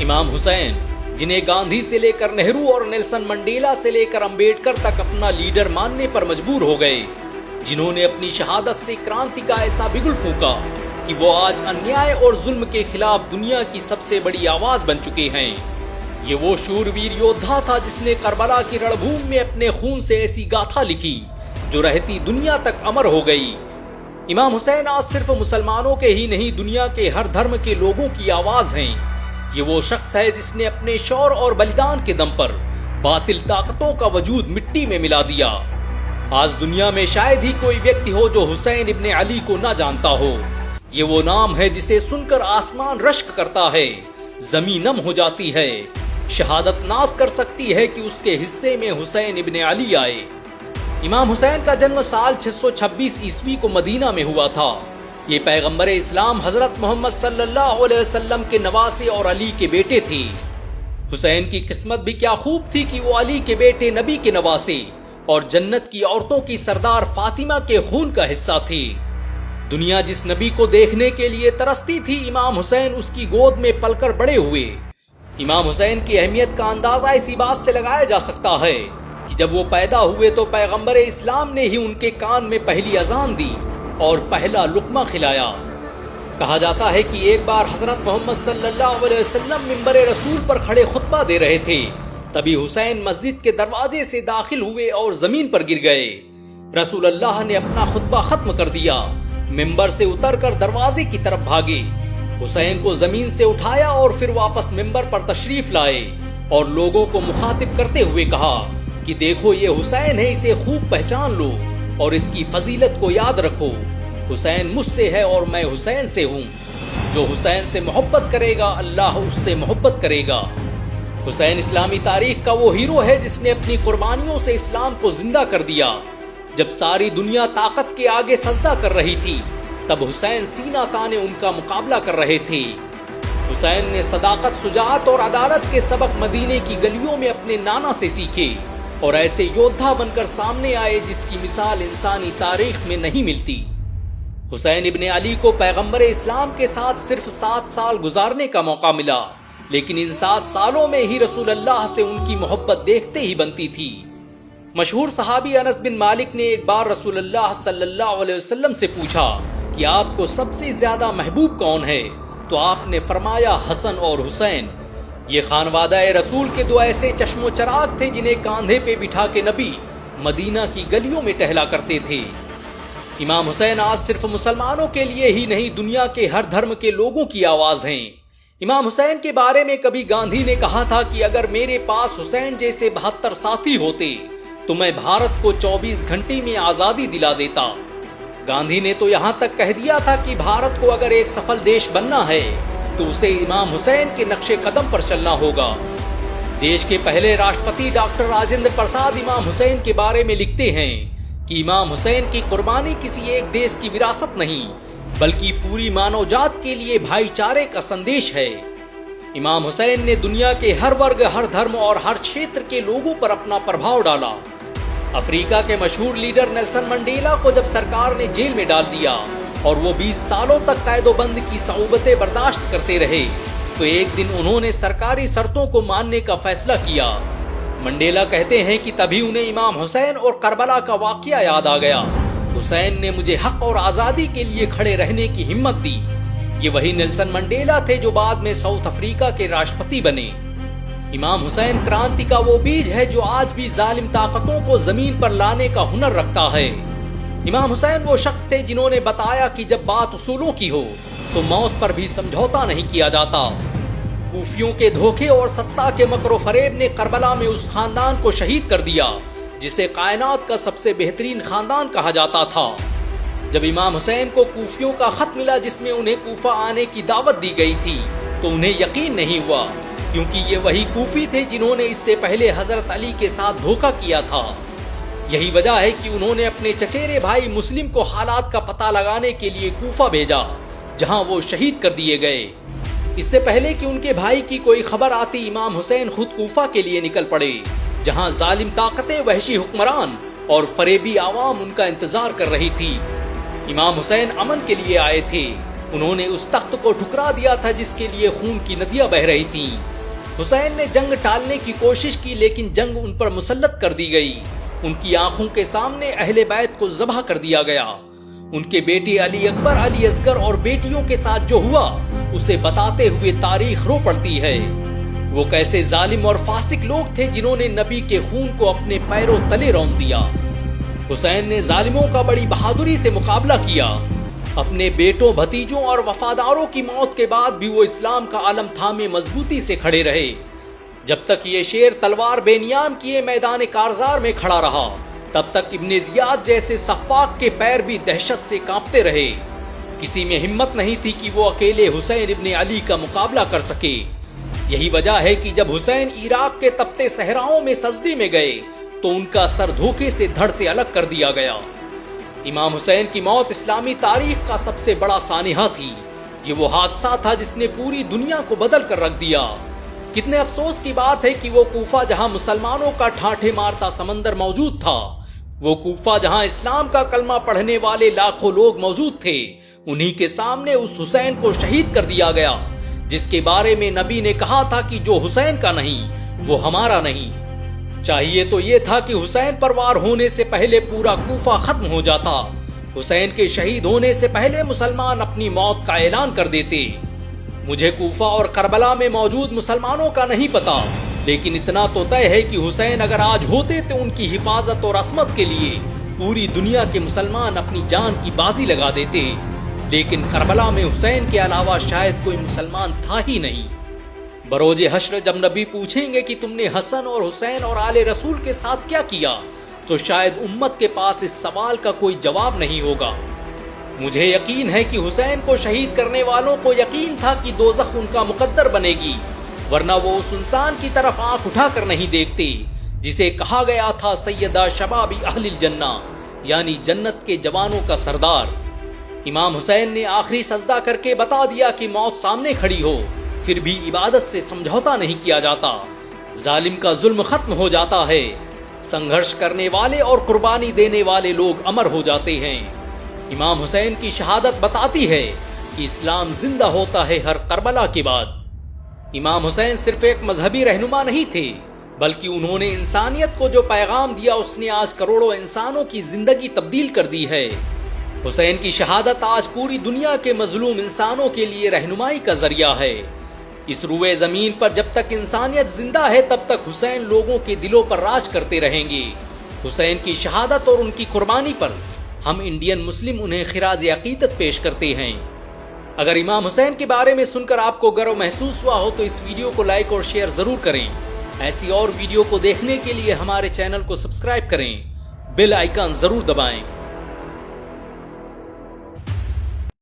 امام حسین، جنہیں گاندھی سے لے کر نہرو اور نیلسن منڈیلا سے لے کر امبیڈکر تک اپنا لیڈر ماننے پر مجبور ہو گئے، جنہوں نے اپنی شہادت سے کرانتی کا ایسا بگل پھونکا کہ وہ آج انیائے اور ظلم کے خلاف دنیا کی سب سے بڑی آواز بن چکے ہیں۔ یہ وہ شورویر یودھا تھا جس نے کربلا کی رڑبھوم میں اپنے خون سے ایسی گاتھا لکھی جو رہتی دنیا تک امر ہو گئی۔ امام حسین آج صرف مسلمانوں کے ہی نہیں، دنیا کے ہر دھرم کے لوگوں کی آواز ہیں۔ یہ وہ شخص ہے جس نے اپنے شور اور بلیدان کے دم پر باطل طاقتوں کا وجود مٹی میں ملا دیا۔ آج دنیا میں شاید ہی کوئی ویکتی ہو جو حسین ابن علی کو نہ جانتا ہو۔ یہ وہ نام ہے جسے سن کر آسمان رشک کرتا ہے، زمین نم ہو جاتی ہے، شہادت ناز کر سکتی ہے کہ اس کے حصے میں حسین ابن علی آئے۔ امام حسین کا جنم سال 626 عیسوی کو مدینہ میں ہوا تھا۔ یہ پیغمبر اسلام حضرت محمد صلی اللہ علیہ وسلم کے نواسے اور علی کے بیٹے تھے۔ حسین کی قسمت بھی کیا خوب تھی کہ وہ علی کے بیٹے، نبی کے نواسے اور جنت کی عورتوں کی سردار فاطمہ کے خون کا حصہ تھی۔ دنیا جس نبی کو دیکھنے کے لیے ترستی تھی، امام حسین اس کی گود میں پل کر بڑے ہوئے۔ امام حسین کی اہمیت کا اندازہ اسی بات سے لگایا جا سکتا ہے کہ جب وہ پیدا ہوئے تو پیغمبر اسلام نے ہی ان کے کان میں پہلی اذان دی اور پہلا لقمہ کھلایا۔ کہا جاتا ہے کہ ایک بار حضرت محمد صلی اللہ علیہ وسلم منبر رسول پر کھڑے خطبہ دے رہے تھے، تبھی حسین مسجد کے دروازے سے داخل ہوئے اور زمین پر گر گئے۔ رسول اللہ نے اپنا خطبہ ختم کر دیا، منبر سے اتر کر دروازے کی طرف بھاگے، حسین کو زمین سے اٹھایا اور پھر واپس منبر پر تشریف لائے اور لوگوں کو مخاطب کرتے ہوئے کہا کہ دیکھو یہ حسین ہے، اسے خوب پہچان لو اور اس کی فضیلت کو یاد رکھو۔ حسین مجھ سے ہے اور میں حسین سے ہوں۔ جو حسین سے محبت کرے گا اللہ اس سے محبت کرے گا۔ حسین اسلامی تاریخ کا وہ ہیرو ہے جس نے اپنی قربانیوں سے اسلام کو زندہ کر دیا۔ جب ساری دنیا طاقت کے آگے سجدہ کر رہی تھی، تب حسین سینہ تانے ان کا مقابلہ کر رہے تھے۔ حسین نے صداقت، شجاعت اور عدالت کے سبق مدینے کی گلیوں میں اپنے نانا سے سیکھے اور ایسے یودھا بن کر سامنے آئے جس کی مثال انسانی تاریخ میں نہیں ملتی۔ حسین ابن علی کو پیغمبر اسلام کے ساتھ صرف 7 سال گزارنے کا موقع ملا، لیکن ان 7 سالوں میں ہی رسول اللہ سے ان کی محبت دیکھتے ہی بنتی تھی۔ مشہور صحابی انس بن مالک نے ایک بار رسول اللہ صلی اللہ علیہ وسلم سے پوچھا کہ آپ کو سب سے زیادہ محبوب کون ہے؟ تو آپ نے فرمایا حسن اور حسین۔ یہ خانوادہ رسول کے 2 ایسے چشم و چراغ تھے جنہیں کاندھے پہ بٹھا کے نبی مدینہ کی گلیوں میں ٹہلا کرتے تھے۔ امام حسین آج صرف مسلمانوں کے لیے ہی نہیں، دنیا کے ہر دھرم کے لوگوں کی آواز ہیں۔ امام حسین کے بارے میں کبھی گاندھی نے کہا تھا کہ اگر میرے پاس حسین جیسے 72 ساتھی ہوتے تو میں بھارت کو 24 گھنٹے میں آزادی دلا دیتا۔ گاندھی نے تو یہاں تک کہہ دیا تھا کہ بھارت کو اگر ایک سفل دیش بننا ہے تو اسے امام حسین کے نقش قدم پر چلنا ہوگا۔ دیش کے پہلے راشٹرپتی ڈاکٹر راجندر پرساد امام حسین کے بارے میں لکھتے ہیں کہ امام حسین کی قربانی کسی ایک دیش کی وراثت نہیں بلکہ پوری مانو جات کے لیے بھائی چارے کا سندیش ہے۔ امام حسین نے دنیا کے ہر ورگ، ہر دھرم اور ہر چھیتر کے لوگوں پر اپنا پربھاؤ ڈالا۔ افریقہ کے مشہور لیڈر نیلسن منڈیلا کو جب سرکار نے جیل میں ڈال دیا اور وہ 20 سالوں تک قید و بند کی صعوبتیں برداشت کرتے رہے تو ایک دن انہوں نے سرکاری شرطوں کو ماننے کا فیصلہ کیا۔ منڈیلا کہتے ہیں کہ تبھی انہیں امام حسین اور کربلا کا واقعہ یاد آ گیا۔ حسین نے مجھے حق اور آزادی کے لیے کھڑے رہنے کی ہمت دی۔ یہ وہی نیلسن منڈیلا تھے جو بعد میں ساؤتھ افریقہ کے راشٹرپتی بنے۔ امام حسین کرانتی کا وہ بیج ہے جو آج بھی ظالم طاقتوں کو زمین پر لانے کا ہنر رکھتا ہے۔ امام حسین وہ شخص تھے جنہوں نے بتایا کہ جب بات اصولوں کی ہو تو موت پر بھی سمجھوتا نہیں کیا جاتا۔ کوفیوں کے دھوکے اور ستہ کے مکر و فریب نے کربلا میں اس خاندان کو شہید کر دیا جسے کائنات کا سب سے بہترین خاندان کہا جاتا تھا۔ جب امام حسین کو کوفیوں کا خط ملا جس میں انہیں کوفہ آنے کی دعوت دی گئی تھی تو انہیں یقین نہیں ہوا، کیونکہ یہ وہی کوفی تھے جنہوں نے اس سے پہلے حضرت علی کے ساتھ دھوکہ کیا تھا۔ یہی وجہ ہے کہ انہوں نے اپنے چچیرے بھائی مسلم کو حالات کا پتہ لگانے کے لیے کوفہ بھیجا، جہاں وہ شہید کر دیے گئے۔ اس سے پہلے کہ ان کے بھائی کی کوئی خبر آتی، امام حسین خود کوفہ کے لیے نکل پڑے، جہاں ظالم طاقتیں، وحشی حکمران اور فریبی عوام ان کا انتظار کر رہی تھی۔ امام حسین امن کے لیے آئے تھے، انہوں نے اس تخت کو ٹھکرا دیا تھا جس کے لیے خون کی ندیاں بہ رہی تھیں۔ حسین نے جنگ ٹالنے کی کوشش کی لیکن جنگ ان پر مسلط کر دی گئی۔ ان کی آنکھوں کے سامنے اہل بیت کو ذبح کر دیا گیا۔ ان کے بیٹے علی اکبر، علی اصغر اور بیٹیوں کے ساتھ جو ہوا اسے بتاتے ہوئے تاریخ رو پڑتی ہے۔ وہ کیسے ظالم اور فاسق لوگ تھے جنہوں نے نبی کے خون کو اپنے پیروں تلے رون دیا۔ حسین نے ظالموں کا بڑی بہادری سے مقابلہ کیا۔ اپنے بیٹوں، بھتیجوں اور وفاداروں کی موت کے بعد بھی وہ اسلام کا علم تھامے مضبوطی سے کھڑے رہے۔ جب تک یہ شیر تلوار بے نیام کیے میدان کارزار میں کھڑا رہا، تب تک ابن زیاد جیسے سفاک کے پیر بھی دہشت سے کانپتے رہے۔ کسی میں ہمت نہیں تھی کہ وہ اکیلے حسین ابن علی کا مقابلہ کر سکے۔ یہی وجہ ہے کہ جب حسین عراق کے تپتے صحراؤں میں سجدے میں گئے تو ان کا سر دھوکے سے دھڑ سے الگ کر دیا گیا۔ امام حسین کی موت اسلامی تاریخ کا سب سے بڑا سانحہ تھی۔ یہ وہ حادثہ تھا جس نے پوری دنیا کو بدل کر رکھ دیا۔ کتنے افسوس کی بات ہے کہ وہ کوفہ جہاں مسلمانوں کا ٹھاٹھے مارتا سمندر موجود تھا، وہ کوفہ جہاں اسلام کا کلمہ پڑھنے والے لاکھوں لوگ موجود تھے، انہی کے سامنے اس حسین کو شہید کر دیا گیا جس کے بارے میں نبی نے کہا تھا کہ جو حسین کا نہیں وہ ہمارا نہیں۔ چاہیے تو یہ تھا کہ حسین پر وار ہونے سے پہلے پورا کوفہ ختم ہو جاتا۔ حسین کے شہید ہونے سے پہلے مسلمان اپنی موت کا اعلان کر دیتے۔ مجھے کوفہ اور کربلا میں موجود مسلمانوں کا نہیں پتا، لیکن اتنا تو طے ہے کہ حسین اگر آج ہوتے تو ان کی حفاظت اور عصمت کے لیے پوری دنیا کے مسلمان اپنی جان کی بازی لگا دیتے، لیکن کربلا میں حسین کے علاوہ شاید کوئی مسلمان تھا ہی نہیں۔ بروز حشر جب نبی پوچھیں گے کہ تم نے حسن اور حسین اور آل رسول کے ساتھ کیا کیا، تو شاید امت کے پاس اس سوال کا کوئی جواب نہیں ہوگا۔ مجھے یقین ہے کہ حسین کو شہید کرنے والوں کو یقین تھا کہ دوزخ ان کا مقدر بنے گی، ورنہ وہ اس انسان کی طرف آنکھ اٹھا کر نہیں دیکھتے جسے کہا گیا تھا سیدہ شباب اہل الجنہ، یعنی جنت کے جوانوں کا سردار۔ امام حسین نے آخری سجدہ کر کے بتا دیا کہ موت سامنے کھڑی ہو پھر بھی عبادت سے سمجھوتا نہیں کیا جاتا، ظالم کا ظلم ختم ہو جاتا ہے، سنگھرش کرنے والے اور قربانی دینے والے لوگ امر ہو جاتے ہیں۔ امام حسین کی شہادت بتاتی ہے کہ اسلام زندہ ہوتا ہے ہر کربلا کے بعد۔ امام حسین صرف ایک مذہبی رہنما نہیں تھے، بلکہ انہوں نے انسانیت کو جو پیغام دیا اس نے آج کروڑوں انسانوں کی زندگی تبدیل کر دی ہے۔ حسین کی شہادت آج پوری دنیا کے مظلوم انسانوں کے لیے رہنمائی کا ذریعہ ہے۔ اس روئے زمین پر جب تک انسانیت زندہ ہے تب تک حسین لوگوں کے دلوں پر راج کرتے رہیں گے۔ حسین کی شہادت اور ان کی قربانی پر ہم انڈین مسلم انہیں خراج عقیدت پیش کرتے ہیں۔ اگر امام حسین کے بارے میں سن کر آپ کو گرو محسوس ہوا ہو تو اس ویڈیو کو لائک اور شیئر ضرور کریں۔ ایسی اور ویڈیو کو دیکھنے کے لیے ہمارے چینل کو سبسکرائب کریں، بیل آئیکن ضرور دبائیں۔